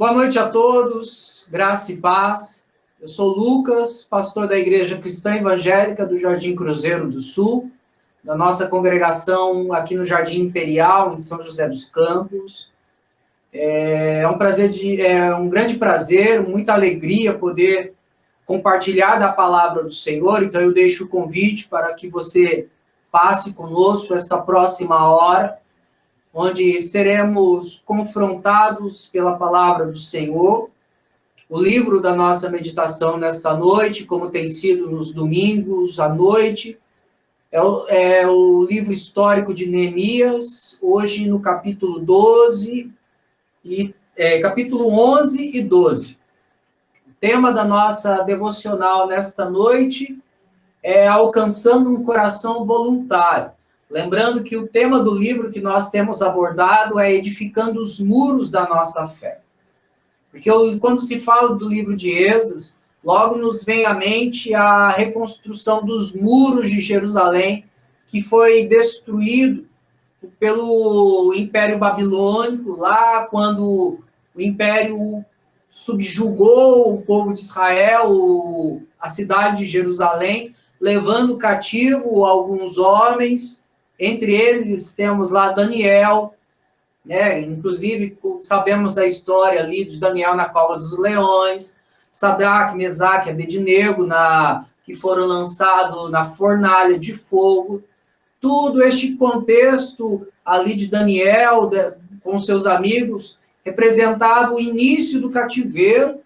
Boa noite a todos, graça e paz. Eu sou Lucas, pastor da Igreja Cristã Evangélica do Jardim Cruzeiro do Sul, da nossa congregação aqui no Jardim Imperial, em São José dos Campos. É um grande prazer, muita alegria poder compartilhar da palavra do Senhor. Então eu deixo o convite para que você passe conosco esta próxima hora, onde seremos confrontados pela palavra do Senhor. O livro da nossa meditação nesta noite, como tem sido nos domingos à noite, é o livro histórico de Neemias, hoje no capítulo 12, capítulo 11 e 12. O tema da nossa devocional nesta noite é alcançando um coração voluntário. Lembrando que o tema do livro que nós temos abordado é edificando os muros da nossa fé. Porque quando se fala do livro de Esdras, logo nos vem à mente a reconstrução dos muros de Jerusalém, que foi destruído pelo Império Babilônico, lá quando o Império subjugou o povo de Israel, a cidade de Jerusalém, levando cativo alguns homens. Entre eles temos lá Daniel, né? Inclusive sabemos da história ali de Daniel na cova dos leões, Sadraque, Mesaque e Abednego, que foram lançados na fornalha de fogo. Tudo este contexto ali de Daniel, com seus amigos, representava o início do cativeiro.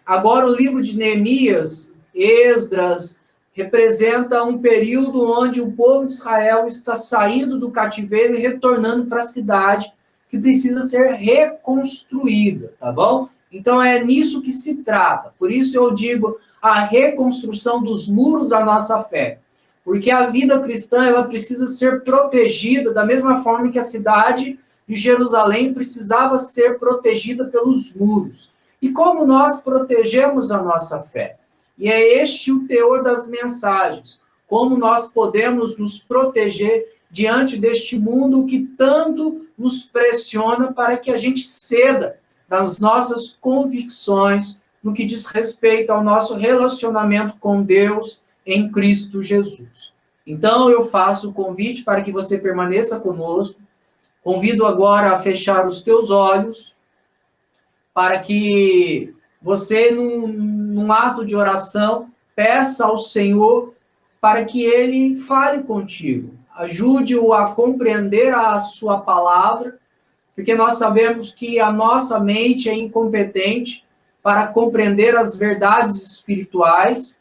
Agora o livro de Neemias, Esdras, representa um período onde o povo de Israel está saindo do cativeiro e retornando para a cidade, que precisa ser reconstruída, tá bom? Então é nisso que se trata. Por isso eu digo a reconstrução dos muros da nossa fé. Porque a vida cristã, ela precisa ser protegida da mesma forma que a cidade de Jerusalém precisava ser protegida pelos muros. E como nós protegemos a nossa fé? E é este o teor das mensagens. Como nós podemos nos proteger diante deste mundo que tanto nos pressiona para que a gente ceda das nossas convicções no que diz respeito ao nosso relacionamento com Deus em Cristo Jesus. Então, eu faço o convite para que você permaneça conosco. Convido agora a fechar os teus olhos para que você, num ato de oração, peça ao Senhor para que Ele fale contigo. Ajude-o a compreender a sua palavra, porque nós sabemos que a nossa mente é incompetente para compreender as verdades espirituais,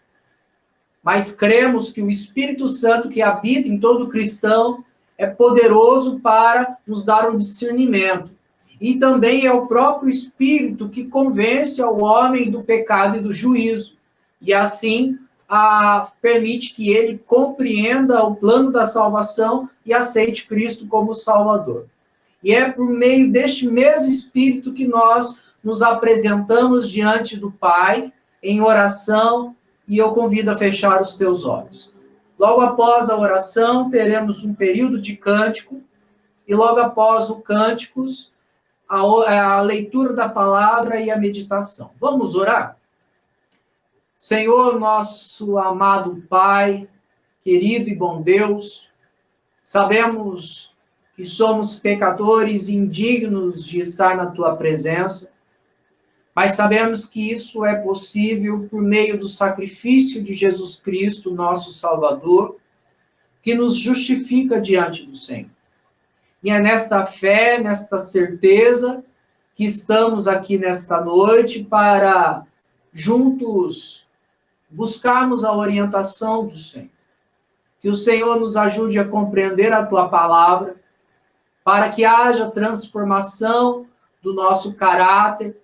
mas cremos que o Espírito Santo que habita em todo cristão é poderoso para nos dar um discernimento. E também é o próprio Espírito que convence ao homem do pecado e do juízo. E assim permite que ele compreenda o plano da salvação e aceite Cristo como Salvador. E é por meio deste mesmo Espírito que nós nos apresentamos diante do Pai, em oração, e eu convido a fechar os teus olhos. Logo após a oração, teremos um período de cântico, e logo após o cânticos, a leitura da palavra e a meditação. Vamos orar? Senhor, nosso amado Pai, querido e bom Deus, sabemos que somos pecadores indignos de estar na Tua presença, mas sabemos que isso é possível por meio do sacrifício de Jesus Cristo, nosso Salvador, que nos justifica diante do Senhor. E é nesta fé, nesta certeza, que estamos aqui nesta noite para juntos buscarmos a orientação do Senhor. Que o Senhor nos ajude a compreender a Tua palavra, para que haja transformação do nosso caráter,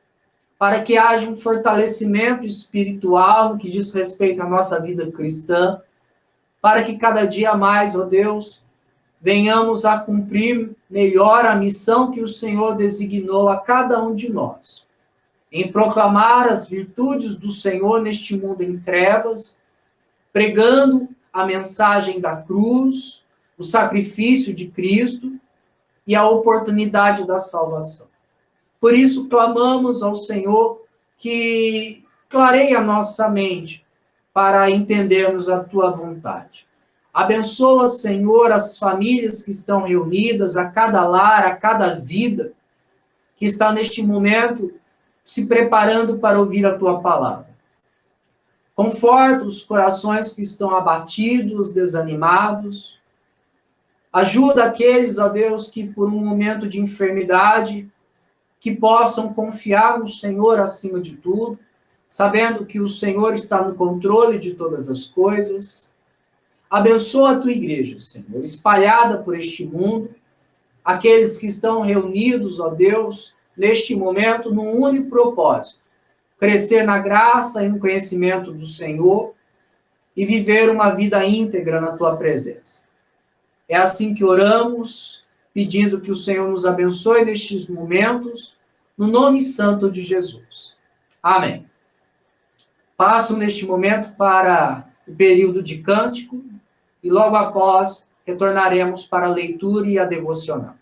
para que haja um fortalecimento espiritual no que diz respeito à nossa vida cristã, para que cada dia mais, ó Deus, venhamos a cumprir melhor a missão que o Senhor designou a cada um de nós, em proclamar as virtudes do Senhor neste mundo em trevas, pregando a mensagem da cruz, o sacrifício de Cristo e a oportunidade da salvação. Por isso, clamamos ao Senhor que clareie a nossa mente para entendermos a tua vontade. Abençoa, Senhor, as famílias que estão reunidas, a cada lar, a cada vida que está neste momento se preparando para ouvir a tua palavra. Conforta os corações que estão abatidos, desanimados. Ajuda aqueles, ó Deus, que por um momento de enfermidade, que possam confiar no Senhor acima de tudo, sabendo que o Senhor está no controle de todas as coisas. Abençoa a tua igreja, Senhor, espalhada por este mundo, aqueles que estão reunidos, ó Deus, neste momento, num único propósito: crescer na graça e no conhecimento do Senhor e viver uma vida íntegra na tua presença. É assim que oramos, pedindo que o Senhor nos abençoe nestes momentos, no nome santo de Jesus. Amém. Passo neste momento para o período de cântico e logo após retornaremos para a leitura e a devocional.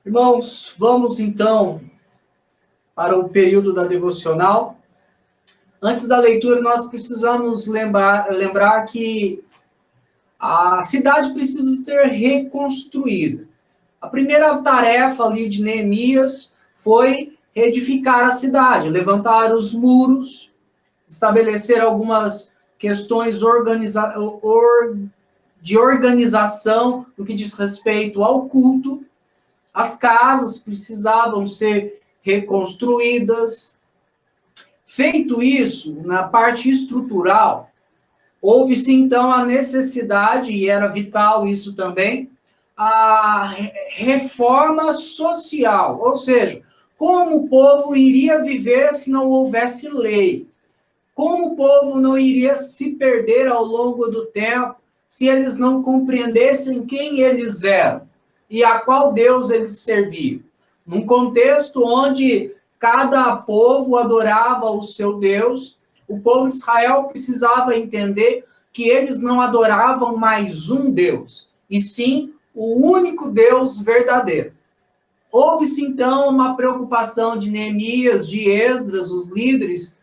Irmãos, vamos então para o período da devocional. Antes da leitura, nós precisamos lembrar que a cidade precisa ser reconstruída. A primeira tarefa ali de Neemias foi reedificar a cidade, levantar os muros, estabelecer algumas questões de organização no que diz respeito ao culto. As casas precisavam ser reconstruídas. Feito isso, na parte estrutural, houve-se então a necessidade, e era vital isso também, a reforma social, ou seja, como o povo iria viver se não houvesse lei, como o povo não iria se perder ao longo do tempo se eles não compreendessem quem eles eram e a qual Deus eles serviam. Num contexto onde cada povo adorava o seu Deus, o povo de Israel precisava entender que eles não adoravam mais um Deus, e sim o único Deus verdadeiro. Houve-se, então, uma preocupação de Neemias, de Esdras, os líderes,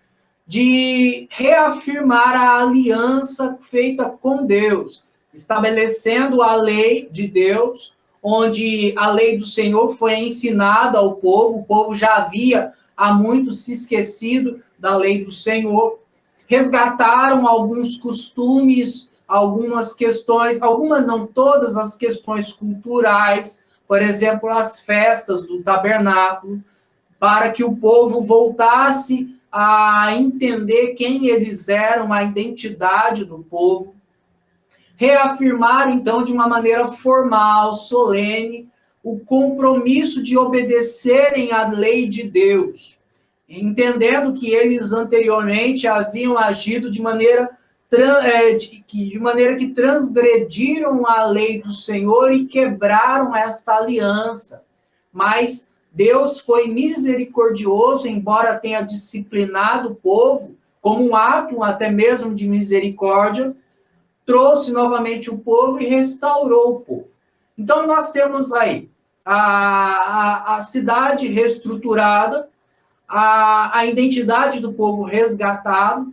de reafirmar a aliança feita com Deus, estabelecendo a lei de Deus, onde a lei do Senhor foi ensinada ao povo, o povo já havia há muito se esquecido da lei do Senhor, resgataram alguns costumes, algumas questões, algumas não todas as questões culturais, por exemplo, as festas do tabernáculo, para que o povo voltasse a entender quem eles eram, a identidade do povo. Reafirmar, então, de uma maneira formal, solene, o compromisso de obedecerem à lei de Deus, entendendo que eles anteriormente haviam agido de maneira que transgrediram a lei do Senhor e quebraram esta aliança. Mas Deus foi misericordioso, embora tenha disciplinado o povo, como um ato até mesmo de misericórdia, trouxe novamente o povo e restaurou o povo. Então, nós temos aí a cidade reestruturada, a identidade do povo resgatada,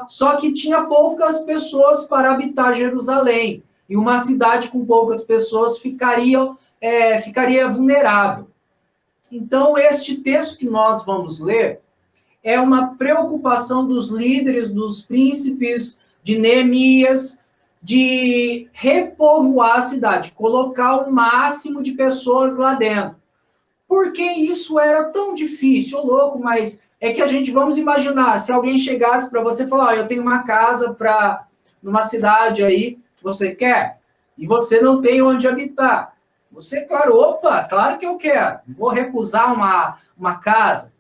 só que tinha poucas pessoas para habitar Jerusalém, e uma cidade com poucas pessoas ficaria vulnerável. Então, este texto que nós vamos ler é uma preocupação dos líderes, dos príncipes, de Neemias, de repovoar a cidade, colocar o máximo de pessoas lá dentro. Por que isso era tão difícil? Ô, louco, mas é que a gente, vamos imaginar, se alguém chegasse para você e falar, eu tenho uma casa numa cidade aí, você quer? E você não tem onde habitar. Você, claro, opa, claro que eu quero. Vou recusar uma casa.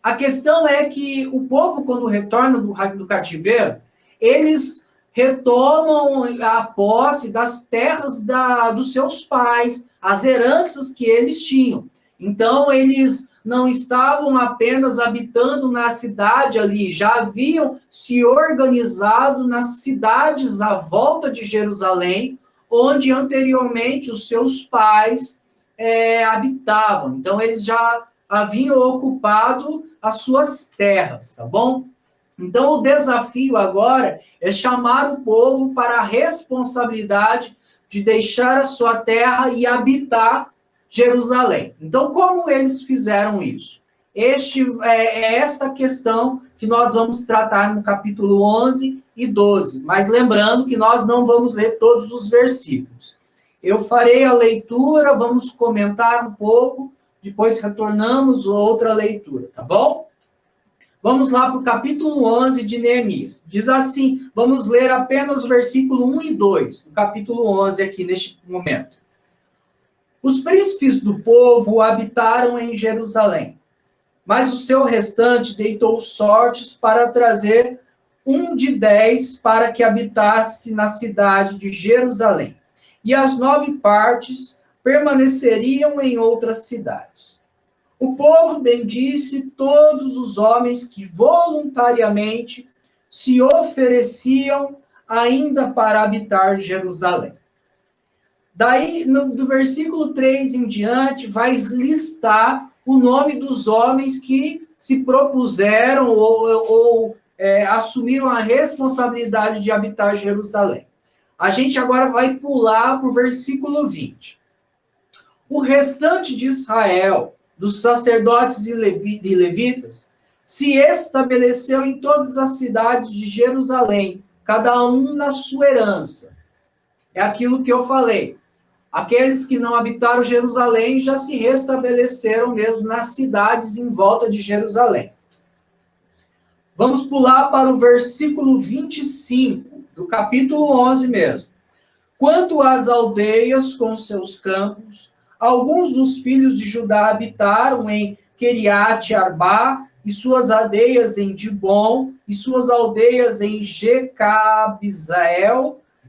A questão é que o povo, quando retorna do cativeiro, eles retomam a posse das terras dos seus pais, as heranças que eles tinham. Então, eles não estavam apenas habitando na cidade ali, já haviam se organizado nas cidades à volta de Jerusalém, onde anteriormente os seus pais habitavam. Então, eles já haviam ocupado as suas terras, tá bom? Então, o desafio agora é chamar o povo para a responsabilidade de deixar a sua terra e habitar Jerusalém. Então, como eles fizeram isso? Esta questão que nós vamos tratar no capítulo 11 e 12. Mas lembrando que nós não vamos ler todos os versículos. Eu farei a leitura, vamos comentar um pouco, depois retornamos outra leitura, tá bom? Vamos lá para o capítulo 11 de Neemias. Diz assim, vamos ler apenas o versículo 1 e 2, do capítulo 11 aqui neste momento. Os príncipes do povo habitaram em Jerusalém, mas o seu restante deitou sortes para trazer 1 de 10 para que habitasse na cidade de Jerusalém, e as 9 partes permaneceriam em outras cidades. O povo bendisse todos os homens que voluntariamente se ofereciam ainda para habitar Jerusalém. Daí, do versículo 3 em diante, vai listar o nome dos homens que se propuseram ou assumiram a responsabilidade de habitar Jerusalém. A gente agora vai pular para o versículo 20. O restante de Israel, dos sacerdotes e levitas, se estabeleceu em todas as cidades de Jerusalém, cada um na sua herança. É aquilo que eu falei. Aqueles que não habitaram Jerusalém já se restabeleceram mesmo nas cidades em volta de Jerusalém. Vamos pular para o versículo 25, do capítulo 11 mesmo. Quanto às aldeias com seus campos, alguns dos filhos de Judá habitaram em Queriate Arbá, e suas aldeias em Dibon, e suas aldeias em Jecabizeel,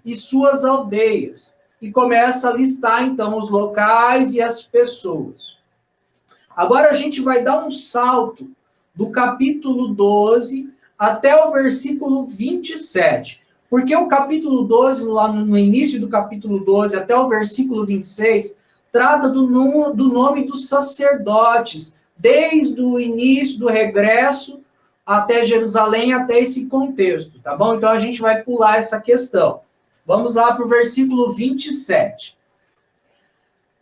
e suas aldeias. E começa a listar, então, os locais e as pessoas. Agora a gente vai dar um salto do capítulo 12 até o versículo 27. Porque o capítulo 12, lá no início do capítulo 12 até o versículo 26, trata do nome dos sacerdotes, desde o início do regresso até Jerusalém, até esse contexto, tá bom? Então a gente vai pular essa questão. Vamos lá para o versículo 27.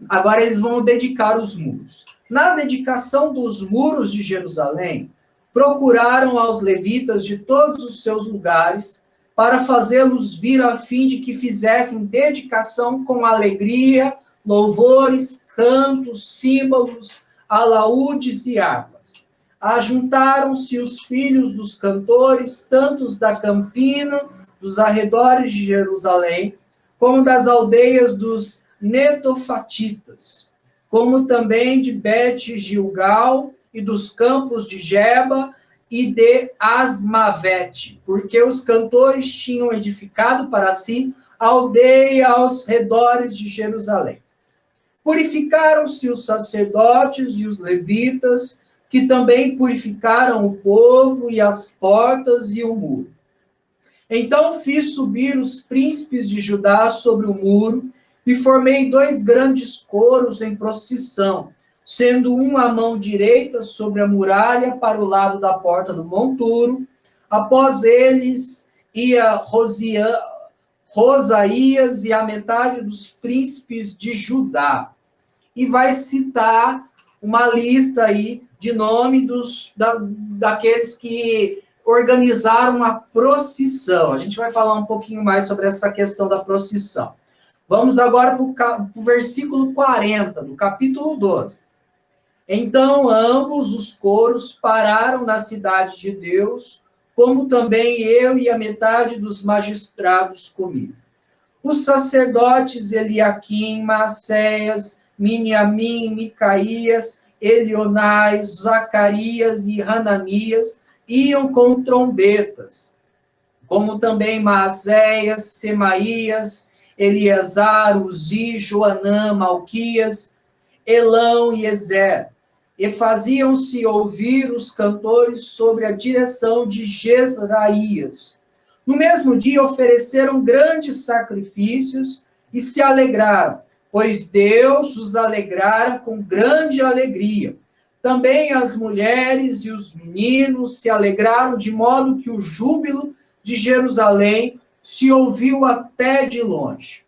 Agora eles vão dedicar os muros. Na dedicação dos muros de Jerusalém, procuraram aos levitas de todos os seus lugares para fazê-los vir a fim de que fizessem dedicação com alegria, louvores, cantos, símbolos, alaúdes e harpas. Ajuntaram-se os filhos dos cantores, tanto os da campina, dos arredores de Jerusalém, como das aldeias dos netofatitas, como também de Bet-Gilgal e dos campos de Geba e de Asmavete, porque os cantores tinham edificado para si aldeia aos redores de Jerusalém. Purificaram-se os sacerdotes e os levitas, que também purificaram o povo e as portas e o muro. Então fiz subir os príncipes de Judá sobre o muro e formei 2 grandes coros em procissão, sendo um à mão direita sobre a muralha para o lado da porta do monturo. Após eles ia Rosaías e a metade dos príncipes de Judá. E vai citar uma lista aí de nome daqueles que organizaram a procissão. A gente vai falar um pouquinho mais sobre essa questão da procissão. Vamos agora para o versículo 40, do capítulo 12. Então, ambos os coros pararam na cidade de Deus, como também eu e a metade dos magistrados comigo. Os sacerdotes Eliaquim, Maacéias, Miniamim, Micaías, Elionais, Zacarias e Hananias iam com trombetas, como também Maazéias, Semaías, Eleazar, Uzi, Joanã, Malquias, Elão e Ezer. E faziam-se ouvir os cantores sobre a direção de Jezraías. No mesmo dia ofereceram grandes sacrifícios e se alegraram, pois Deus os alegrara com grande alegria. Também as mulheres e os meninos se alegraram, de modo que o júbilo de Jerusalém se ouviu até de longe.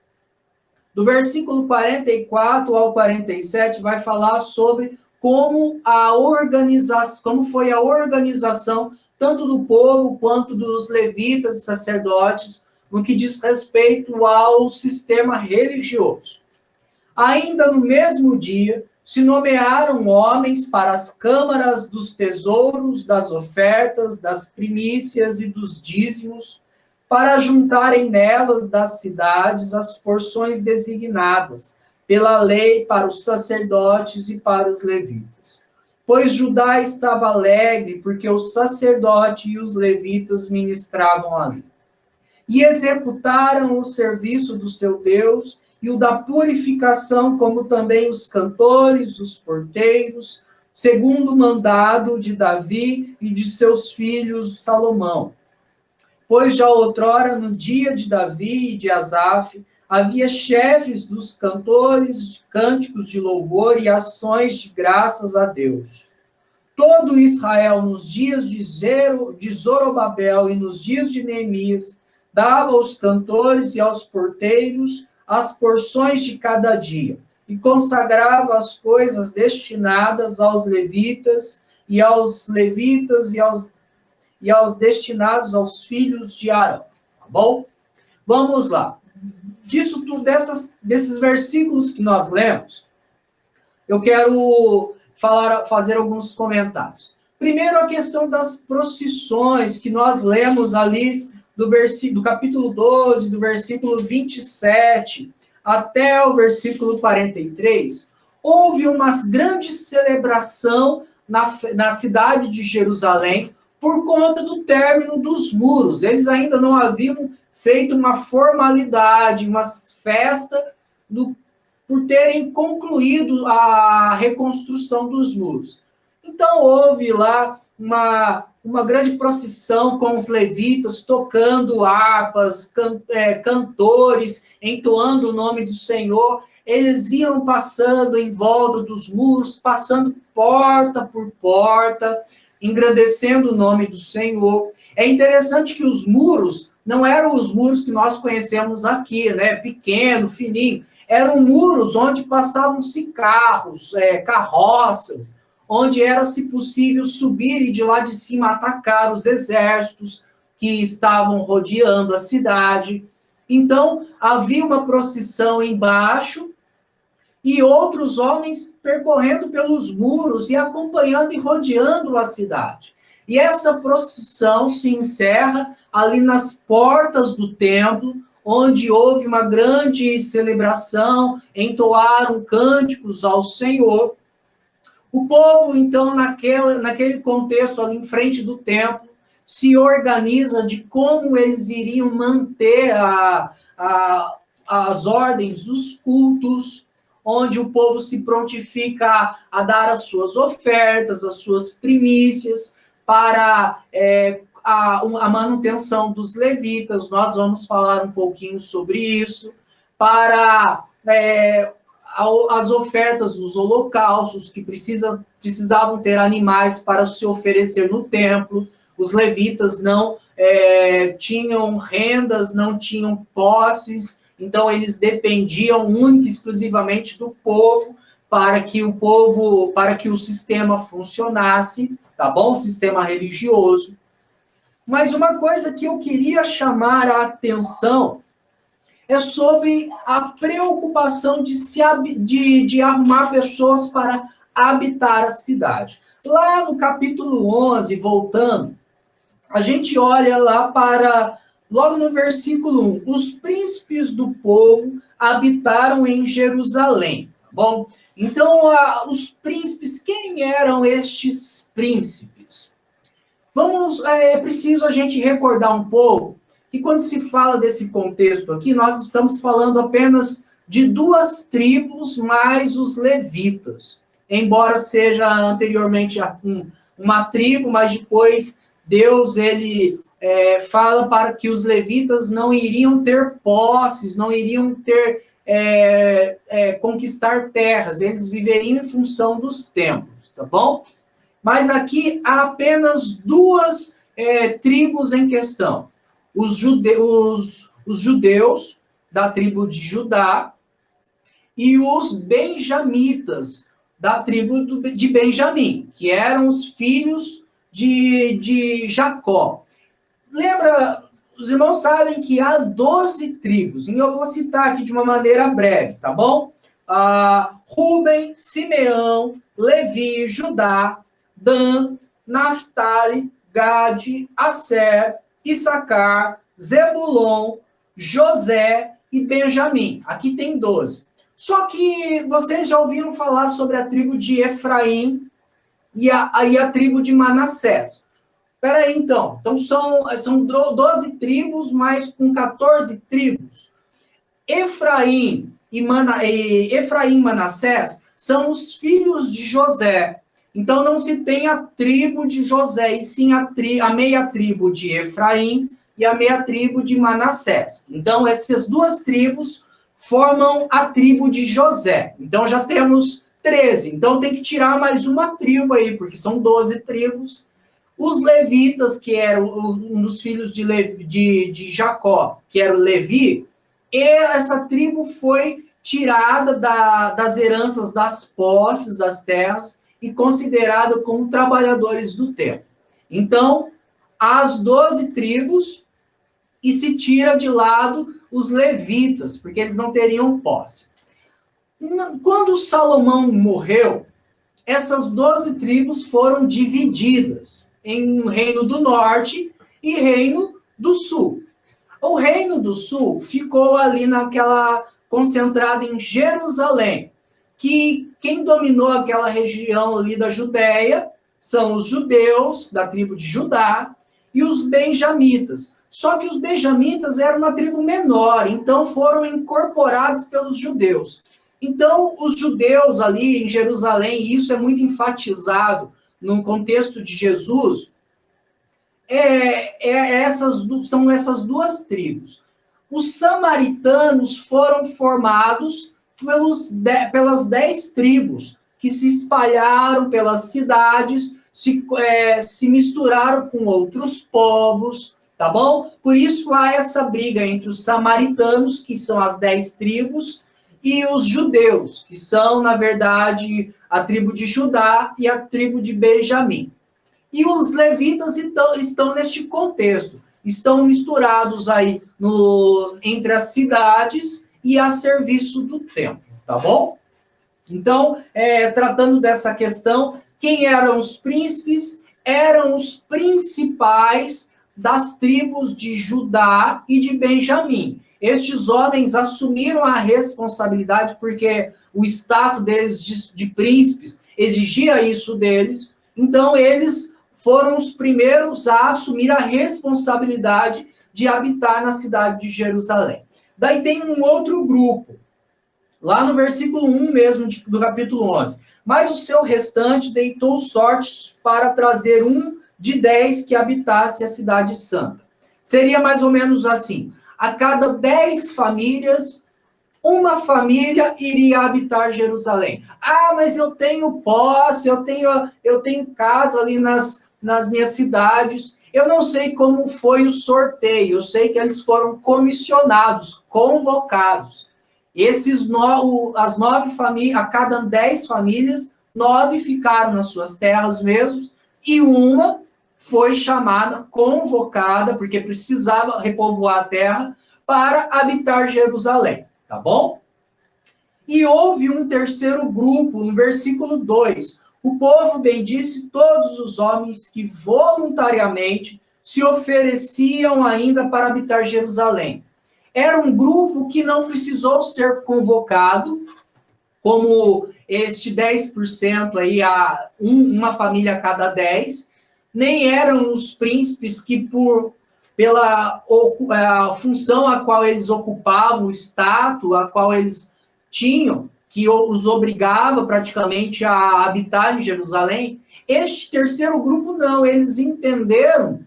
Do versículo 44 ao 47 vai falar sobre como foi a organização tanto do povo quanto dos levitas e sacerdotes no que diz respeito ao sistema religioso. Ainda no mesmo dia, se nomearam homens para as câmaras dos tesouros, das ofertas, das primícias e dos dízimos, para juntarem nelas das cidades as porções designadas pela lei para os sacerdotes e para os levitas. Pois Judá estava alegre, porque o sacerdote e os levitas ministravam ali. E executaram o serviço do seu Deus e o da purificação, como também os cantores, os porteiros, segundo o mandado de Davi e de seus filhos Salomão. Pois já outrora, no dia de Davi e de Asaf, havia chefes dos cantores de cânticos de louvor e ações de graças a Deus. Todo Israel, nos dias de Zorobabel e nos dias de Neemias, dava aos cantores e aos porteiros as porções de cada dia, e consagrava as coisas destinadas aos levitas e aos destinados aos filhos de Arão. Tá bom? Vamos lá. Disso tudo, desses versículos que nós lemos, eu quero fazer alguns comentários. Primeiro, a questão das procissões, que nós lemos ali do capítulo 12, do versículo 27 até o versículo 43. Houve uma grande celebração na cidade de Jerusalém por conta do término dos muros. Eles ainda não haviam feito uma formalidade, uma festa por terem concluído a reconstrução dos muros. Então, houve lá uma grande procissão com os levitas tocando harpas, cantores, entoando o nome do Senhor. Eles iam passando em volta dos muros, passando porta por porta, engrandecendo o nome do Senhor. É interessante que os muros não eram os muros que nós conhecemos aqui, né? Pequeno, fininho. Eram muros onde passavam-se carros, carroças, onde era, se possível, subir e de lá de cima atacar os exércitos que estavam rodeando a cidade. Então, havia uma procissão embaixo e outros homens percorrendo pelos muros e acompanhando e rodeando a cidade. E essa procissão se encerra ali nas portas do templo, onde houve uma grande celebração, entoaram cânticos ao Senhor. O povo, então, naquele contexto ali em frente do templo, se organiza de como eles iriam manter as ordens dos cultos, onde o povo se prontifica a dar as suas ofertas, as suas primícias, para a manutenção dos levitas. Nós vamos falar um pouquinho sobre isso, para as ofertas dos holocaustos, que precisavam ter animais para se oferecer no templo. Os levitas não tinham rendas, não tinham posses, então eles dependiam única e exclusivamente do povo para que o sistema funcionasse, tá bom? O sistema religioso. Mas uma coisa que eu queria chamar a atenção é sobre a preocupação de arrumar pessoas para habitar a cidade. Lá no capítulo 11, voltando, a gente olha lá logo no versículo 1, os príncipes do povo habitaram em Jerusalém, tá bom? Então, os príncipes, quem eram estes príncipes? É preciso a gente recordar um pouco que quando se fala desse contexto aqui, nós estamos falando apenas de 2 tribos mais os levitas. Embora seja anteriormente uma tribo, mas depois Deus, ele fala para que os levitas não iriam ter posses, não iriam ter conquistar terras, eles viveriam em função dos templos, tá bom? Mas aqui há apenas 2 tribos em questão. Os judeus da tribo de Judá e os benjamitas da tribo de Benjamim, que eram os filhos de Jacó. Lembra, os irmãos sabem que há 12 tribos, e eu vou citar aqui de uma maneira breve, tá bom? Ruben, Simeão, Levi, Judá, Dan, Naftali, Gade, Asser, Issacar, Zebulon, José e Benjamim. Aqui tem 12. Só que vocês já ouviram falar sobre a tribo de Efraim e a tribo de Manassés. Espera aí, então. Então, são 12 tribos, mas com 14 tribos. Efraim e Manassés são os filhos de José. Então, não se tem a tribo de José, e sim a meia tribo de Efraim e a meia tribo de Manassés. Então, essas duas tribos formam a tribo de José. Então, já temos 13. Então, tem que tirar mais uma tribo aí, porque são 12 tribos. Os levitas, que eram um dos filhos de Jacó, que era o Levi, e essa tribo foi tirada das heranças das posses, das terras, e considerada como trabalhadores do templo. Então, as 12 tribos, e se tira de lado os levitas, porque eles não teriam posse. Quando Salomão morreu, essas 12 tribos foram divididas em Reino do Norte e Reino do Sul. O Reino do Sul ficou ali concentrado em Jerusalém, que quem dominou aquela região ali da Judéia são os judeus, da tribo de Judá, e os benjamitas. Só que os benjamitas eram uma tribo menor, então foram incorporados pelos judeus. Então, os judeus ali em Jerusalém, e isso é muito enfatizado no contexto de Jesus, são essas duas tribos. Os samaritanos foram formados pelas 10 tribos, que se espalharam pelas cidades, se misturaram com outros povos, tá bom? Por isso há essa briga entre os samaritanos, que são as 10 tribos, e os judeus, que são, na verdade, a tribo de Judá e a tribo de Benjamim. E os levitas estão neste contexto, estão misturados aí entre as cidades e a serviço do templo, tá bom? Então, tratando dessa questão, quem eram os príncipes? Eram os principais das tribos de Judá e de Benjamim. Estes homens assumiram a responsabilidade, porque o status deles de príncipes exigia isso deles. Então, eles foram os primeiros a assumir a responsabilidade de habitar na cidade de Daí tem um outro grupo, lá no versículo 1 mesmo do capítulo 11. Mas o seu restante deitou sortes para trazer um de 10 que habitasse a cidade santa. Seria mais ou menos assim: a cada 10 famílias, uma família iria habitar Jerusalém. Ah, mas eu tenho posse, eu tenho casa ali nas minhas cidades. Eu não sei como foi o sorteio, eu sei que eles foram comissionados, convocados. As 9 famílias, a cada 10 famílias, 9 ficaram nas suas terras mesmos, e uma foi chamada, convocada, porque precisava repovoar a terra, para habitar Jerusalém, tá bom? E houve um terceiro grupo, no versículo 2. O povo bendisse todos os homens que voluntariamente se ofereciam ainda para habitar Jerusalém. Era um grupo que não precisou ser convocado, como este 10% aí, uma família a cada 10, nem eram os príncipes que, pela função a qual eles ocupavam, o status a qual eles tinham, que os obrigava praticamente a habitar em Jerusalém. Este terceiro grupo não, eles entenderam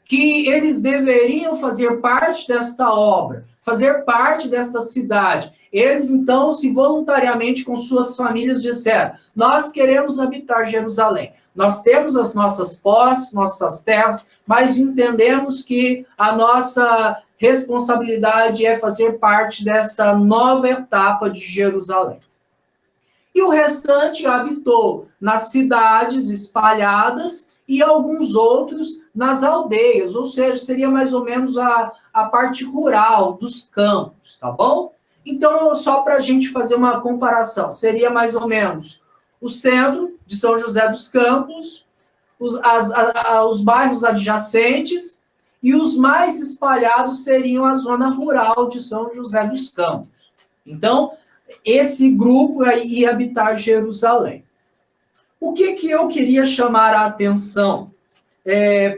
que eles deveriam fazer parte desta obra, fazer parte desta cidade. Eles, então, se voluntariamente com suas famílias disseram: nós queremos habitar Jerusalém. Nós temos as nossas posses, nossas terras, mas entendemos que a nossa responsabilidade é fazer parte dessa nova etapa de Jerusalém. E o restante habitou nas cidades espalhadas e alguns outros nas aldeias, ou seja, seria mais ou menos a parte rural dos campos, tá bom? Então, só para a gente fazer uma comparação, seria mais ou menos o centro de São José dos Campos, os bairros adjacentes, e os mais espalhados seriam a zona rural de São José dos Campos. Então, esse grupo ia habitar Jerusalém. O que eu queria chamar a atenção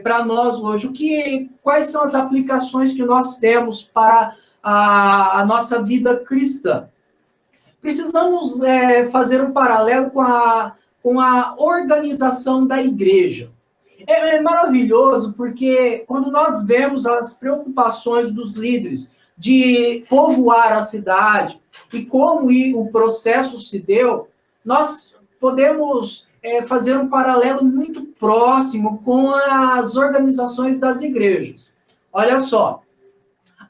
para nós hoje? Quais são as aplicações que nós temos para a nossa vida cristã? Precisamos fazer um paralelo com com a organização da igreja. É maravilhoso porque quando nós vemos as preocupações dos líderes de povoar a cidade e como o processo se deu, nós podemos fazer um paralelo muito próximo com as organizações das igrejas. Olha só,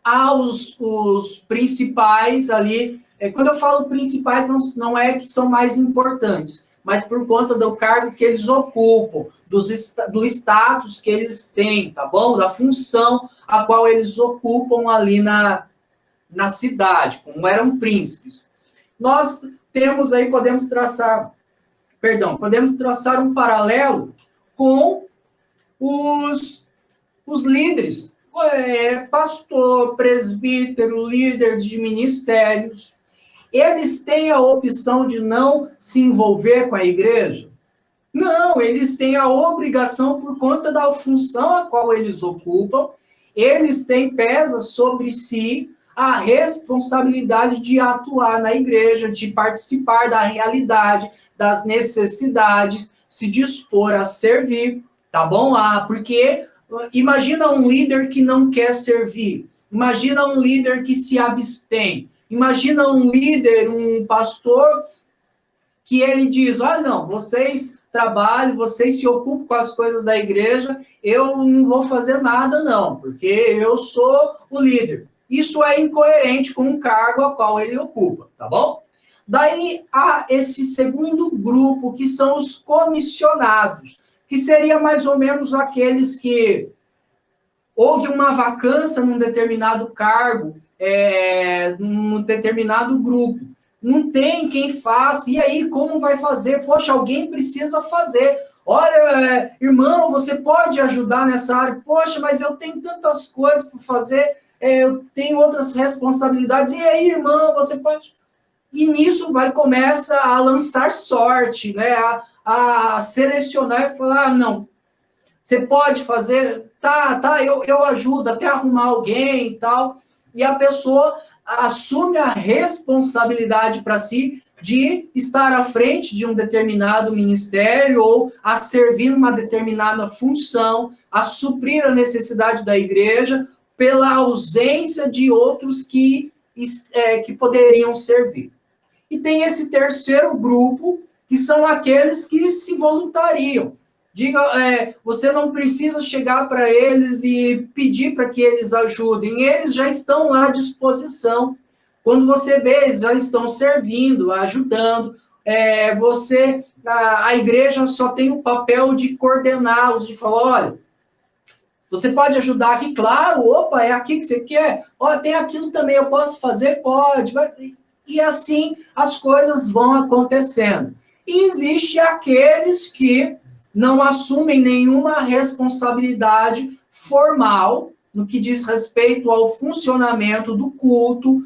há os principais ali, quando eu falo principais, não é que são mais importantes, mas por conta do cargo que eles ocupam, do status que eles têm, tá bom? Da função a qual eles ocupam ali na cidade, como eram príncipes. Nós temos aí, podemos traçar um paralelo com os líderes, pastor, presbítero, líder de ministérios. Eles têm a opção de não se envolver com a igreja? Não, eles têm a obrigação por conta da função a qual eles ocupam, pesa sobre si a responsabilidade de atuar na igreja, de participar da realidade, das necessidades, se dispor a servir, tá bom? Porque imagina um líder que não quer servir, imagina um líder que se abstém, imagina um líder, um pastor, que ele diz, não, vocês trabalham, vocês se ocupam com as coisas da igreja, eu não vou fazer nada não, porque eu sou o líder. Isso é incoerente com o cargo ao qual ele ocupa, tá bom? Daí há esse segundo grupo, que são os comissionados, que seria mais ou menos aqueles que houve uma vacância num determinado cargo, num determinado grupo. Não tem quem faça, e aí como vai fazer? Poxa, alguém precisa fazer. Olha, irmão, você pode ajudar nessa área? Poxa, mas eu tenho tantas coisas para fazer, eu tenho outras responsabilidades. E aí, irmão, você pode... E nisso começa a lançar sorte, né? A selecionar e falar, não, você pode fazer, eu ajudo até arrumar alguém e tal. E a pessoa assume a responsabilidade para si de estar à frente de um determinado ministério ou a servir uma determinada função, a suprir a necessidade da igreja pela ausência de outros que poderiam servir. E tem esse terceiro grupo, que são aqueles que se voluntariam. Você não precisa chegar para eles e pedir para que eles ajudem, eles já estão à disposição. Quando você vê, eles já estão servindo, ajudando. A igreja só tem o papel de coordená-los, de falar, olha, você pode ajudar aqui? Claro, opa, é aqui que você quer? Olha, tem aquilo também, eu posso fazer? Pode. E assim as coisas vão acontecendo. E existe aqueles que não assumem nenhuma responsabilidade formal no que diz respeito ao funcionamento do culto,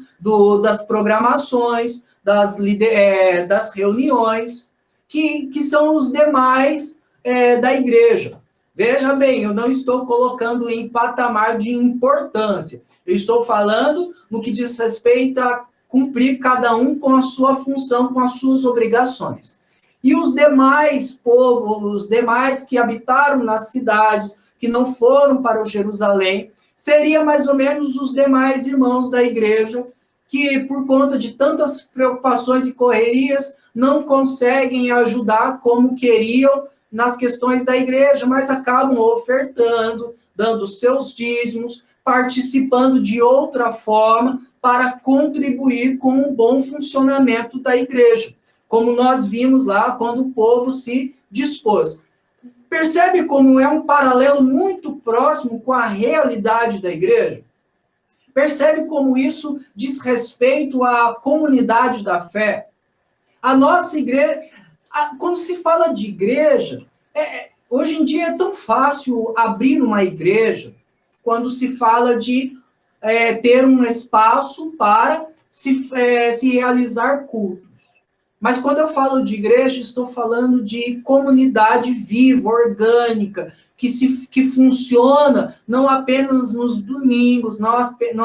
das programações, das reuniões, que são os demais da igreja. Veja bem, eu não estou colocando em patamar de importância. Eu estou falando no que diz respeito a cumprir cada um com a sua função, com as suas obrigações. E os demais povos, os demais que habitaram nas cidades, que não foram para o Jerusalém, seria mais ou menos os demais irmãos da igreja, que por conta de tantas preocupações e correrias, não conseguem ajudar como queriam nas questões da igreja, mas acabam ofertando, dando seus dízimos, participando de outra forma para contribuir com o bom funcionamento da igreja, como nós vimos lá quando o povo se dispôs. Percebe como é um paralelo muito próximo com a realidade da igreja? Percebe como isso diz respeito à comunidade da fé? A nossa igreja, quando se fala de igreja, hoje em dia é tão fácil abrir uma igreja quando se fala de ter um espaço para se realizar cultos. Mas quando eu falo de igreja, estou falando de comunidade viva, orgânica, que funciona não apenas nos domingos, não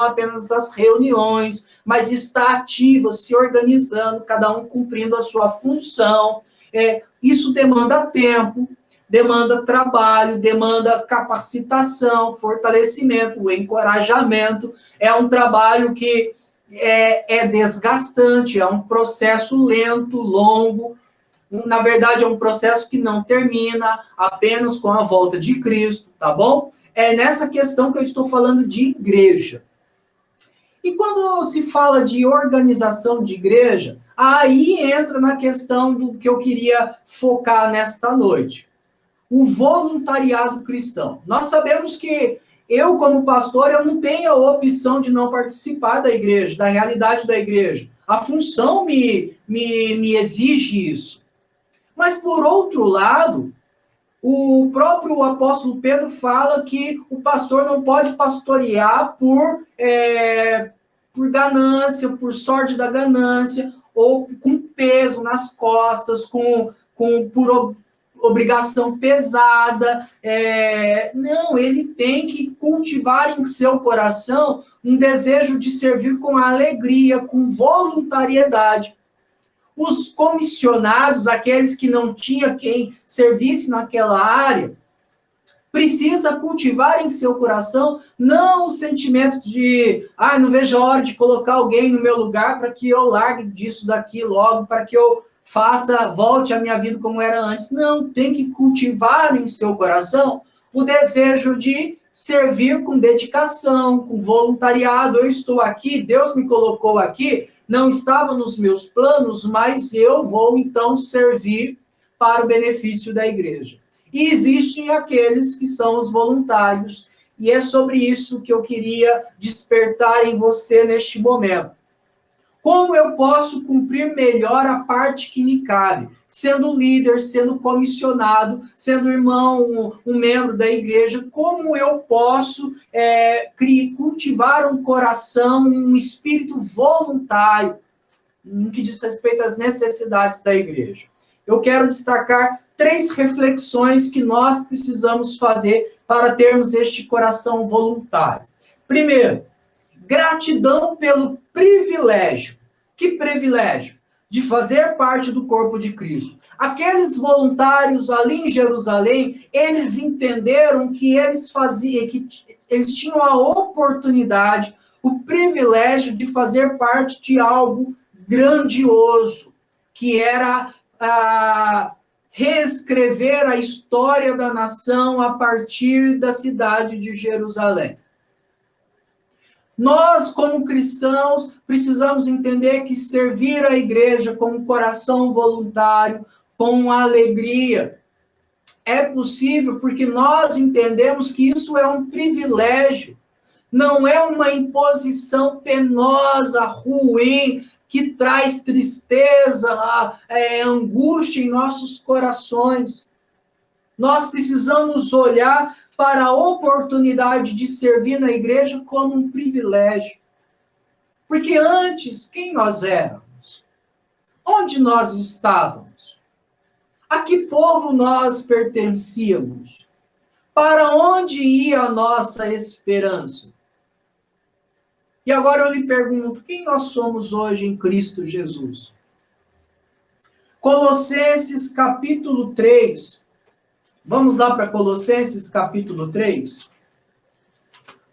apenas nas reuniões, mas está ativa, se organizando, cada um cumprindo a sua função, Isso demanda tempo, demanda trabalho, demanda capacitação, fortalecimento, encorajamento. É um trabalho que é desgastante, é um processo lento, longo. Na verdade, é um processo que não termina apenas com a volta de Cristo, tá bom? É nessa questão que eu estou falando de igreja. E quando se fala de organização de igreja, aí entra na questão do que eu queria focar nesta noite. O voluntariado cristão. Nós sabemos que eu, como pastor, eu não tenho a opção de não participar da igreja, da realidade da igreja. A função me exige isso. Mas, por outro lado, o próprio apóstolo Pedro fala que o pastor não pode pastorear por ganância, por sorte da ganância, ou com peso nas costas, por obrigação pesada. Não, ele tem que cultivar em seu coração um desejo de servir com alegria, com voluntariedade. Os comissionados, aqueles que não tinha quem servisse naquela área, precisa cultivar em seu coração não o sentimento de, não vejo a hora de colocar alguém no meu lugar para que eu largue disso daqui logo, para que eu volte a minha vida como era antes. Não, tem que cultivar em seu coração o desejo de servir com dedicação, com voluntariado. Eu estou aqui, Deus me colocou aqui, não estava nos meus planos, mas eu vou então servir para o benefício da igreja. E existem aqueles que são os voluntários, e é sobre isso que eu queria despertar em você neste momento. Como eu posso cumprir melhor a parte que me cabe? Sendo líder, sendo comissionado, sendo irmão, um membro da igreja, como eu posso cultivar um coração, um espírito voluntário, no que diz respeito às necessidades da igreja? Eu quero destacar 3 reflexões que nós precisamos fazer para termos este coração voluntário. Primeiro, gratidão pelo privilégio. Que privilégio? De fazer parte do corpo de Cristo. Aqueles voluntários ali em Jerusalém, eles entenderam que eles tinham a oportunidade, o privilégio de fazer parte de algo grandioso, que era reescrever a história da nação a partir da cidade de Jerusalém. Nós, como cristãos, precisamos entender que servir a igreja com um coração voluntário, com alegria, é possível porque nós entendemos que isso é um privilégio, não é uma imposição penosa, ruim, que traz tristeza, angústia em nossos corações. Nós precisamos olhar para a oportunidade de servir na igreja como um privilégio. Porque antes, quem nós éramos? Onde nós estávamos? A que povo nós pertencíamos? Para onde ia a nossa esperança? E agora eu lhe pergunto, quem nós somos hoje em Cristo Jesus? Colossenses capítulo 3. Vamos lá para Colossenses capítulo 3.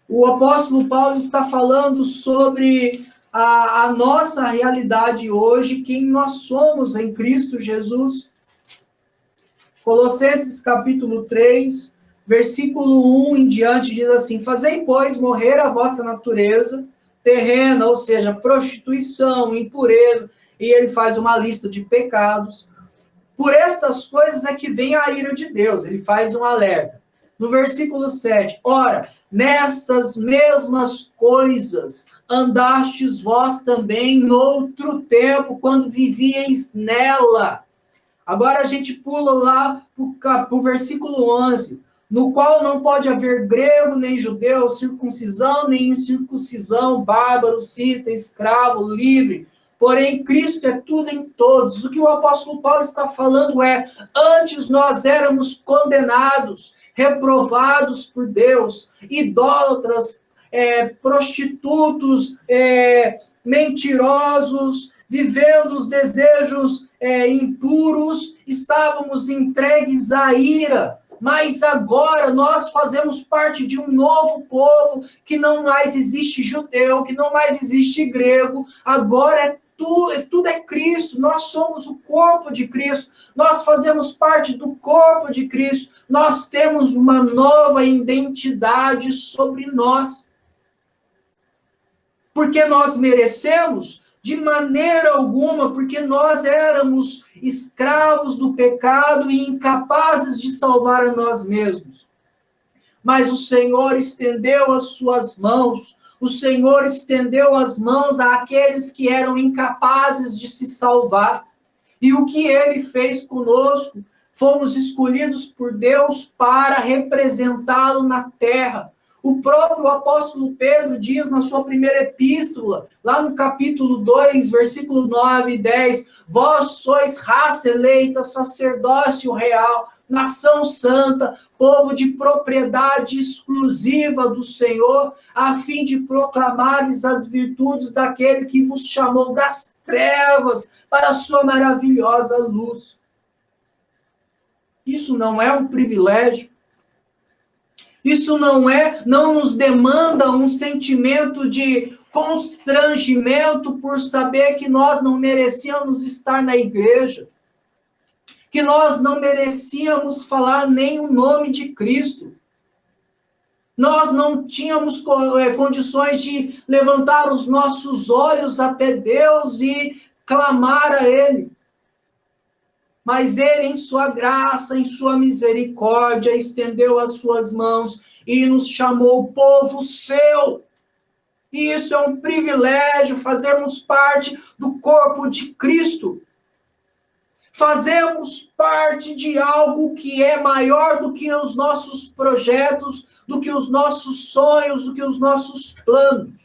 O apóstolo Paulo está falando sobre a nossa realidade hoje, quem nós somos em Cristo Jesus. Colossenses capítulo 3, versículo 1 em diante, diz assim: Fazei, pois, morrer a vossa natureza terrena, ou seja, prostituição, impureza, e ele faz uma lista de pecados. Por estas coisas é que vem a ira de Deus, ele faz um alerta. No versículo 7, ora, nestas mesmas coisas andastes vós também noutro tempo, quando vivieis nela. Agora a gente pula lá para o versículo 11, no qual não pode haver grego nem judeu, circuncisão nem incircuncisão, bárbaro, cita, escravo, livre. Porém, Cristo é tudo em todos. O que o apóstolo Paulo está falando é, antes nós éramos condenados, reprovados por Deus, idólatras, prostitutos, mentirosos, vivendo os desejos impuros, estávamos entregues à ira. Mas agora nós fazemos parte de um novo povo, que não mais existe judeu, que não mais existe grego, agora tudo é Cristo, nós somos o corpo de Cristo, nós fazemos parte do corpo de Cristo, nós temos uma nova identidade sobre nós. Porque nós merecemos? De maneira alguma, porque nós éramos escravos do pecado e incapazes de salvar a nós mesmos. Mas o Senhor estendeu as suas mãos, o Senhor estendeu as mãos àqueles que eram incapazes de se salvar. E o que Ele fez conosco? Fomos escolhidos por Deus para representá-lo na terra. O próprio apóstolo Pedro diz na sua primeira epístola, lá no capítulo 2, versículo 9 e 10, vós sois raça eleita, sacerdócio real, nação santa, povo de propriedade exclusiva do Senhor, a fim de proclamares as virtudes daquele que vos chamou das trevas para a sua maravilhosa luz. Isso não é um privilégio? Isso não nos demanda um sentimento de constrangimento por saber que nós não merecíamos estar na igreja, que nós não merecíamos falar nem o nome de Cristo. Nós não tínhamos condições de levantar os nossos olhos até Deus e clamar a Ele. Mas Ele, em sua graça, em sua misericórdia, estendeu as suas mãos e nos chamou povo seu. E isso é um privilégio, fazermos parte do corpo de Cristo. Fazemos parte de algo que é maior do que os nossos projetos, do que os nossos sonhos, do que os nossos planos.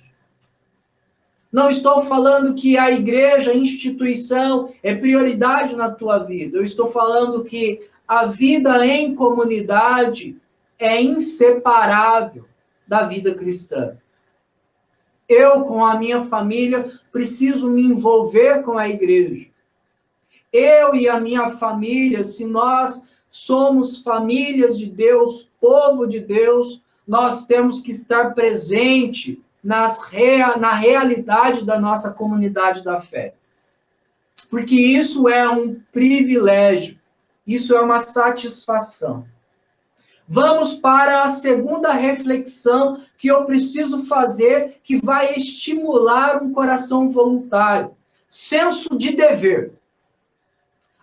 Não estou falando que a igreja, a instituição, é prioridade na tua vida. Eu estou falando que a vida em comunidade é inseparável da vida cristã. Eu, com a minha família, preciso me envolver com a igreja. Eu e a minha família, se nós somos famílias de Deus, povo de Deus, nós temos que estar presente na realidade da nossa comunidade da fé. Porque isso é um privilégio, isso é uma satisfação. Vamos para a segunda reflexão que eu preciso fazer, que vai estimular um coração voluntário. Senso de dever.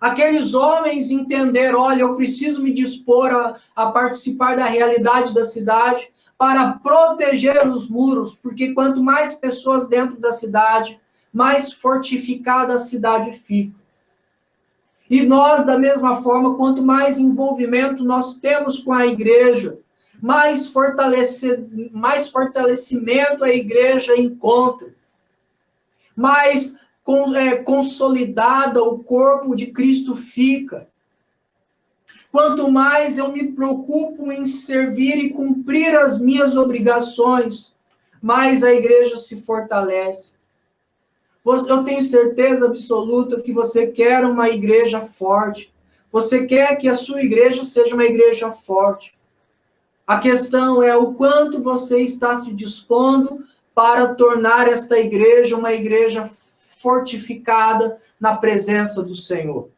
Aqueles homens entenderam, olha, eu preciso me dispor a participar da realidade da cidade, para proteger os muros, porque quanto mais pessoas dentro da cidade, mais fortificada a cidade fica. E nós, da mesma forma, quanto mais envolvimento nós temos com a igreja, mais fortalecimento a igreja encontra, mais consolidada o corpo de Cristo fica. Quanto mais eu me preocupo em servir e cumprir as minhas obrigações, mais a igreja se fortalece. Eu tenho certeza absoluta que você quer uma igreja forte. Você quer que a sua igreja seja uma igreja forte. A questão é o quanto você está se dispondo para tornar esta igreja uma igreja fortificada na presença do Senhor.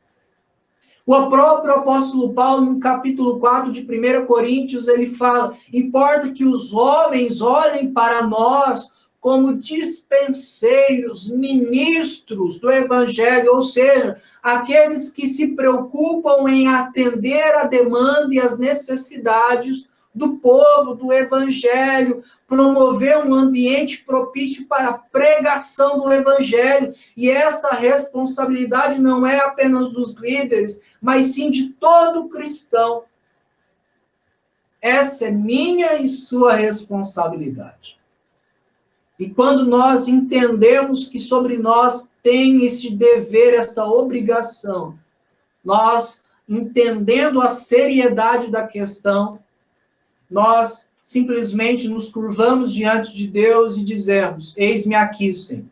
O próprio apóstolo Paulo, no capítulo 4 de 1 Coríntios, ele fala, importa que os homens olhem para nós como dispenseiros, ministros do evangelho, ou seja, aqueles que se preocupam em atender a demanda e as necessidades do povo, do evangelho, promover um ambiente propício para a pregação do evangelho. E esta responsabilidade não é apenas dos líderes, mas sim de todo cristão. Essa é minha e sua responsabilidade. E quando nós entendemos que sobre nós tem esse dever, esta obrigação, nós, entendendo a seriedade da questão, nós simplesmente nos curvamos diante de Deus e dizemos, eis-me aqui, Senhor,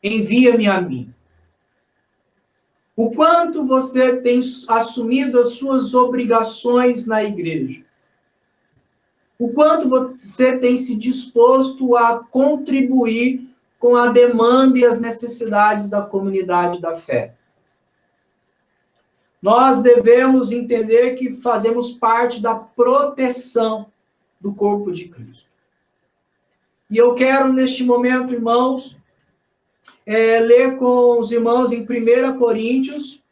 envia-me a mim. O quanto você tem assumido as suas obrigações na igreja? O quanto você tem se disposto a contribuir com a demanda e as necessidades da comunidade da fé? Nós devemos entender que fazemos parte da proteção do corpo de Cristo. E eu quero, neste momento, irmãos, ler com os irmãos em 1 Coríntios.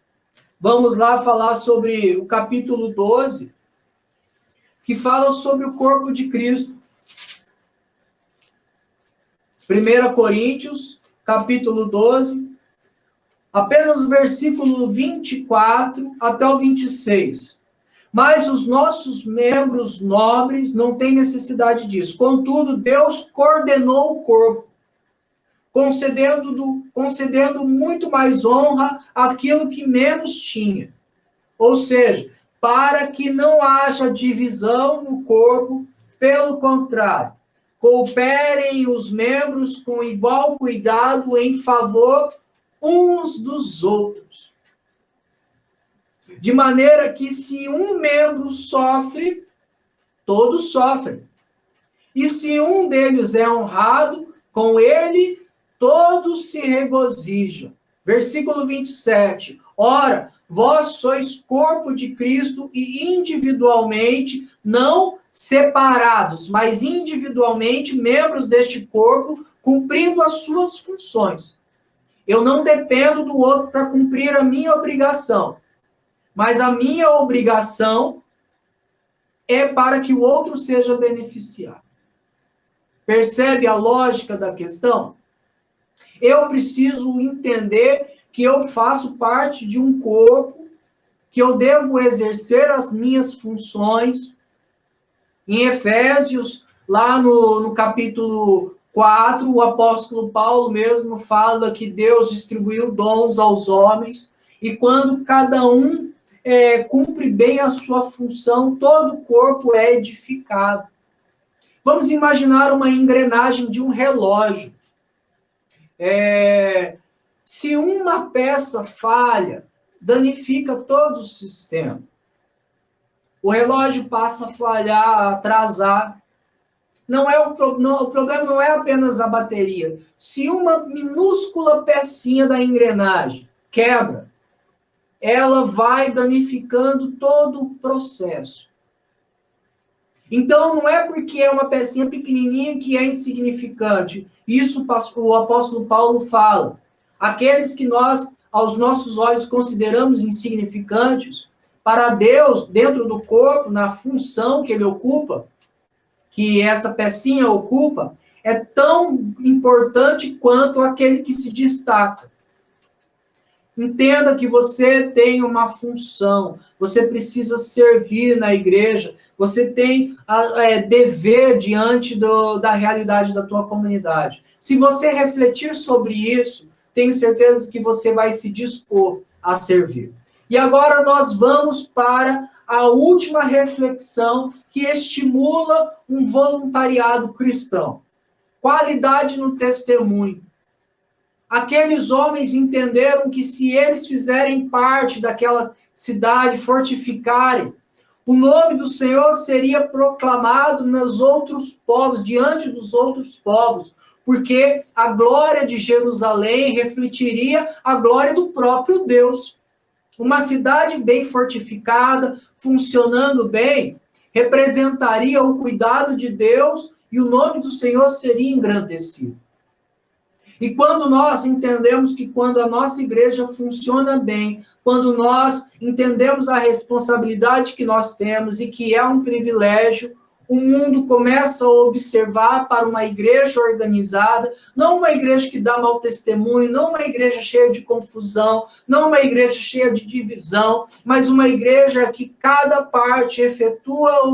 Vamos lá falar sobre o capítulo 12, que fala sobre o corpo de Cristo. 1 Coríntios, capítulo 12, apenas o versículo 24 até o 26. Mas os nossos membros nobres não têm necessidade disso. Contudo, Deus coordenou o corpo, concedendo muito mais honra àquilo que menos tinha. Ou seja, para que não haja divisão no corpo, pelo contrário, cooperem os membros com igual cuidado em favor uns dos outros. De maneira que se um membro sofre, todos sofrem. E se um deles é honrado, com ele todos se regozijam. Versículo 27. Ora, vós sois corpo de Cristo e individualmente, não separados, mas individualmente membros deste corpo, cumprindo as suas funções. Eu não dependo do outro para cumprir a minha obrigação, mas a minha obrigação é para que o outro seja beneficiado. Percebe a lógica da questão? Eu preciso entender que eu faço parte de um corpo, que eu devo exercer as minhas funções. Em Efésios, lá no capítulo 4, o apóstolo Paulo mesmo fala que Deus distribuiu dons aos homens, e quando cada um cumpre bem a sua função, todo o corpo é edificado. Vamos imaginar uma engrenagem de um relógio. Se uma peça falha, danifica todo o sistema. O relógio passa a falhar, a atrasar. O problema não é apenas a bateria. Se uma minúscula pecinha da engrenagem quebra, ela vai danificando todo o processo. Então, não é porque é uma pecinha pequenininha que é insignificante. Isso o apóstolo Paulo fala. Aqueles que nós, aos nossos olhos, consideramos insignificantes, para Deus, dentro do corpo, na função que ele ocupa, que essa pecinha ocupa, é tão importante quanto aquele que se destaca. Entenda que você tem uma função, você precisa servir na igreja, você tem dever diante da realidade da tua comunidade. Se você refletir sobre isso, tenho certeza que você vai se dispor a servir. E agora nós vamos para a última reflexão que estimula um voluntariado cristão. Qualidade no testemunho. Aqueles homens entenderam que se eles fizerem parte daquela cidade, fortificarem, o nome do Senhor seria proclamado nos outros povos, diante dos outros povos, porque a glória de Jerusalém refletiria a glória do próprio Deus. Uma cidade bem fortificada, funcionando bem, representaria o cuidado de Deus e o nome do Senhor seria engrandecido. E quando nós entendemos que quando a nossa igreja funciona bem, quando nós entendemos a responsabilidade que nós temos e que é um privilégio, o mundo começa a observar para uma igreja organizada, não uma igreja que dá mau testemunho, não uma igreja cheia de confusão, não uma igreja cheia de divisão, mas uma igreja que cada parte efetua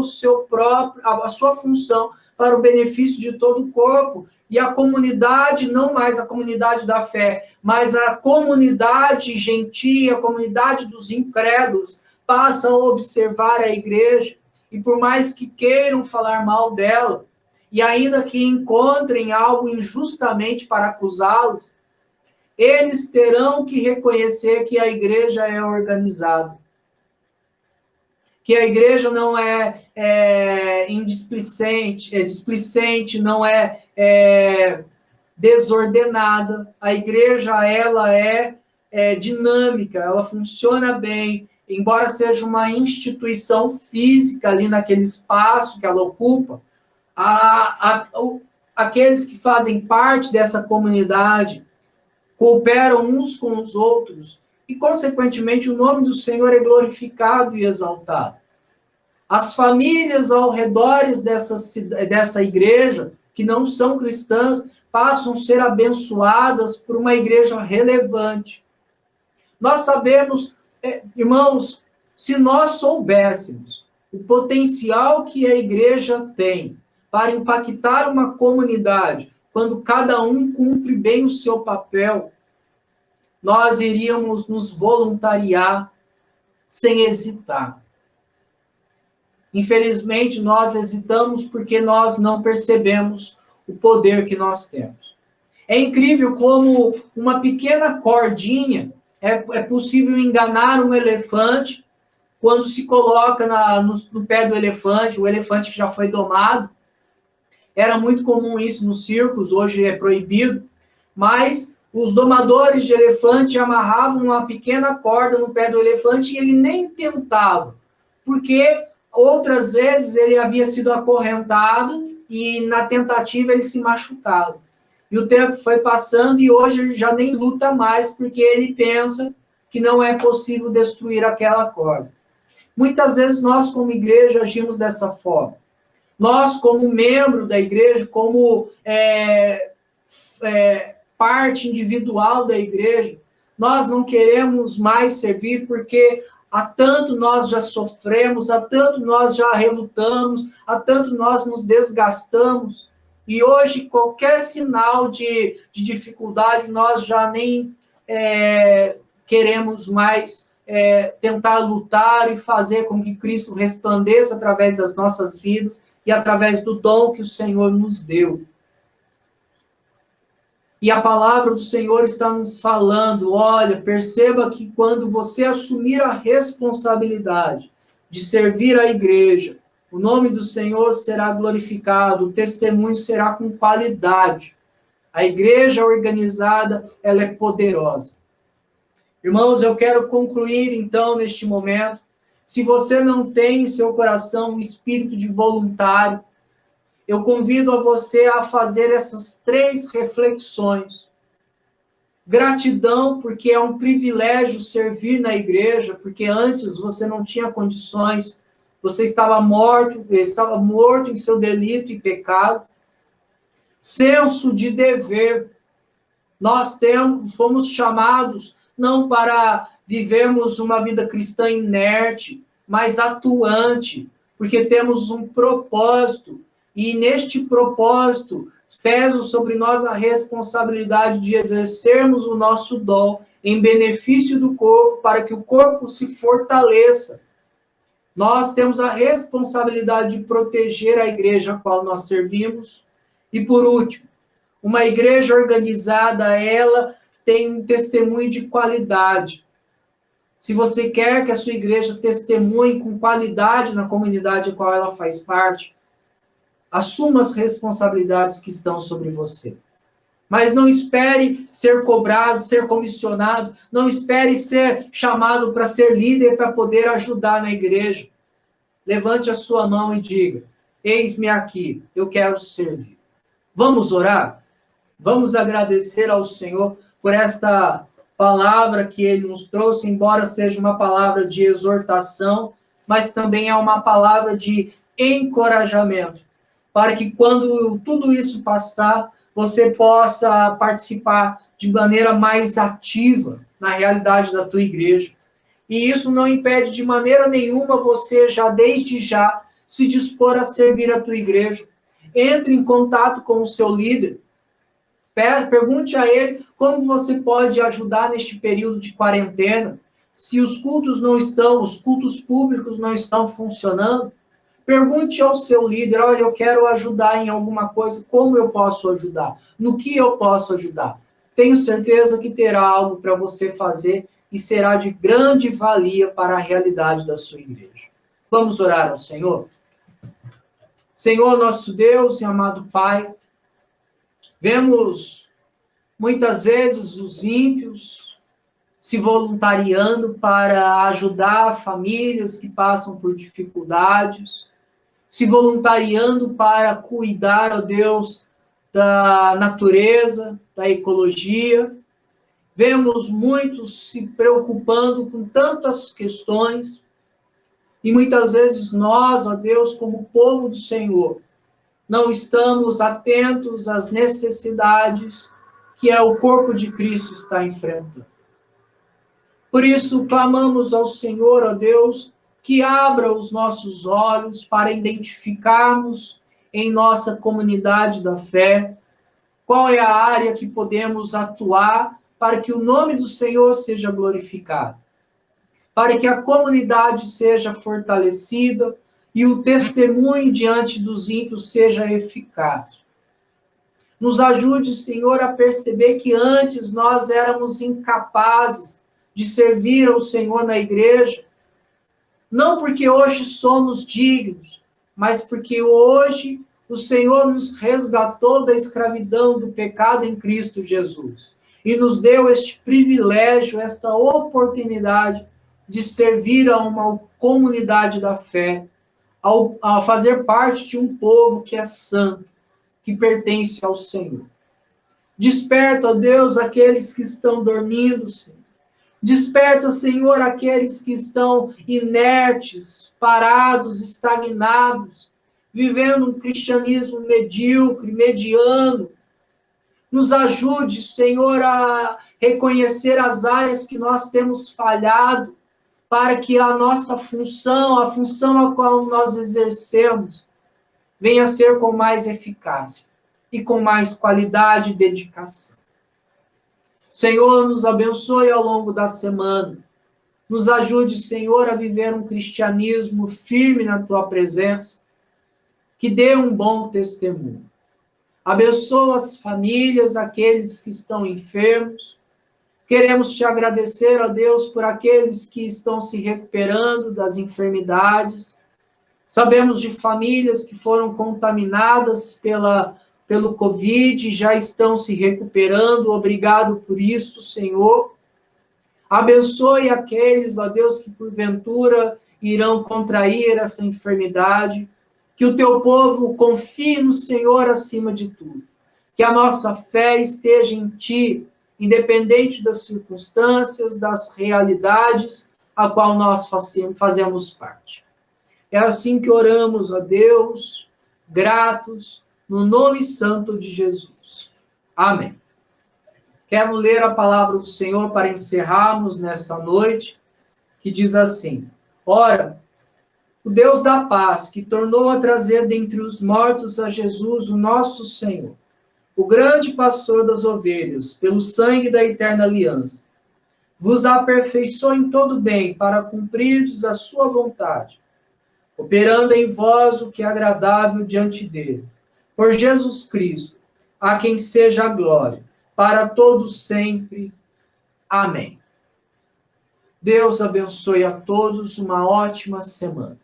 a sua função para o benefício de todo o corpo. E a comunidade, não mais a comunidade da fé, mas a comunidade gentia, a comunidade dos incrédulos, passa a observar a igreja, e por mais que queiram falar mal dela, e ainda que encontrem algo injustamente para acusá-los, eles terão que reconhecer que a igreja é organizada, que a igreja não é displicente, não é desordenada. A igreja, ela é dinâmica, ela funciona bem, embora seja uma instituição física ali naquele espaço que ela ocupa, aqueles que fazem parte dessa comunidade cooperam uns com os outros e, consequentemente, o nome do Senhor é glorificado e exaltado. As famílias ao redor dessa igreja, que não são cristãs, passam a ser abençoadas por uma igreja relevante. Nós sabemos, irmãos, se nós soubéssemos o potencial que a igreja tem para impactar uma comunidade, quando cada um cumpre bem o seu papel, nós iríamos nos voluntariar sem hesitar. Infelizmente, nós hesitamos porque nós não percebemos o poder que nós temos. É incrível como uma pequena cordinha é possível enganar um elefante quando se coloca no pé do elefante, o elefante que já foi domado. Era muito comum isso nos circos, hoje é proibido, mas os domadores de elefante amarravam uma pequena corda no pé do elefante e ele nem tentava, porque outras vezes ele havia sido acorrentado e na tentativa ele se machucava. E o tempo foi passando e hoje ele já nem luta mais, porque ele pensa que não é possível destruir aquela corda. Muitas vezes nós, como igreja, agimos dessa forma. Nós, como membro da igreja, como parte individual da igreja, nós não queremos mais servir porque há tanto nós já sofremos, há tanto nós já relutamos, há tanto nós nos desgastamos. E hoje, qualquer sinal de dificuldade, nós já nem queremos mais tentar lutar e fazer com que Cristo resplandeça através das nossas vidas e através do dom que o Senhor nos deu. E a palavra do Senhor está nos falando, olha, perceba que quando você assumir a responsabilidade de servir a igreja, o nome do Senhor será glorificado, o testemunho será com qualidade. A igreja organizada, ela é poderosa. Irmãos, eu quero concluir, então, neste momento. Se você não tem em seu coração um espírito de voluntário, eu convido a você a fazer essas 3 reflexões. Gratidão, porque é um privilégio servir na igreja, porque antes você não tinha condições, você estava morto em seu delito e pecado. Senso de dever. Nós fomos chamados não para vivermos uma vida cristã inerte, mas atuante, porque temos um propósito. E neste propósito, pesa sobre nós a responsabilidade de exercermos o nosso dom em benefício do corpo, para que o corpo se fortaleça. Nós temos a responsabilidade de proteger a igreja a qual nós servimos. E por último, uma igreja organizada, ela tem um testemunho de qualidade. Se você quer que a sua igreja testemunhe com qualidade na comunidade a qual ela faz parte, assuma as responsabilidades que estão sobre você. Mas não espere ser cobrado, ser comissionado, não espere ser chamado para ser líder, para poder ajudar na igreja. Levante a sua mão e diga, eis-me aqui, eu quero servir. Vamos orar? Vamos agradecer ao Senhor por esta palavra que Ele nos trouxe, embora seja uma palavra de exortação, mas também é uma palavra de encorajamento, para que quando tudo isso passar, você possa participar de maneira mais ativa na realidade da tua igreja. E isso não impede de maneira nenhuma você desde já, se dispor a servir a tua igreja. Entre em contato com o seu líder. Pergunte a ele como você pode ajudar neste período de quarentena. Se os cultos públicos não estão funcionando, pergunte ao seu líder, olha, eu quero ajudar em alguma coisa, como eu posso ajudar? No que eu posso ajudar? tenho certeza que terá algo para você fazer e será de grande valia para a realidade da sua igreja. Vamos orar ao Senhor? Senhor, nosso Deus e amado Pai, vemos muitas vezes os ímpios se voluntariando para ajudar famílias que passam por dificuldades, se voluntariando para cuidar, ó Deus, da natureza, da ecologia. Vemos muitos se preocupando com tantas questões e muitas vezes nós, ó Deus, como povo do Senhor, não estamos atentos às necessidades que o corpo de Cristo está enfrentando. Por isso, clamamos ao Senhor, ó Deus, que abra os nossos olhos para identificarmos em nossa comunidade da fé qual é a área que podemos atuar para que o nome do Senhor seja glorificado, para que a comunidade seja fortalecida e o testemunho diante dos ímpios seja eficaz. Nos ajude, Senhor, a perceber que antes nós éramos incapazes de servir ao Senhor na igreja, não porque hoje somos dignos, mas porque hoje o Senhor nos resgatou da escravidão do pecado em Cristo Jesus e nos deu este privilégio, esta oportunidade de servir a uma comunidade da fé, a fazer parte de um povo que é santo, que pertence ao Senhor. Desperta, ó Deus, aqueles que estão dormindo, Senhor. Desperta, Senhor, aqueles que estão inertes, parados, estagnados, vivendo um cristianismo medíocre, mediano. Nos ajude, Senhor, a reconhecer as áreas que nós temos falhado, para que a nossa função, a função a qual nós exercemos, venha a ser com mais eficácia e com mais qualidade e dedicação. Senhor, nos abençoe ao longo da semana. Nos ajude, Senhor, a viver um cristianismo firme na Tua presença, que dê um bom testemunho. Abençoa as famílias, aqueles que estão enfermos. Queremos Te agradecer, ó Deus, por aqueles que estão se recuperando das enfermidades. Sabemos de famílias que foram contaminadas pelo Covid, já estão se recuperando. Obrigado por isso, Senhor. Abençoe aqueles, ó Deus, que porventura irão contrair essa enfermidade. Que o Teu povo confie no Senhor acima de tudo. Que a nossa fé esteja em Ti, independente das circunstâncias, das realidades a qual nós fazemos parte. É assim que oramos, ó Deus, gratos, no nome santo de Jesus. Amém. Quero ler a palavra do Senhor para encerrarmos nesta noite, que diz assim: Ora, o Deus da paz, que tornou a trazer dentre os mortos a Jesus, o nosso Senhor, o grande pastor das ovelhas, pelo sangue da eterna aliança, vos aperfeiçoe em todo bem, para cumprirdes a sua vontade, operando em vós o que é agradável diante dele. Por Jesus Cristo, a quem seja a glória, para todos sempre. Amém. Deus abençoe a todos, uma ótima semana.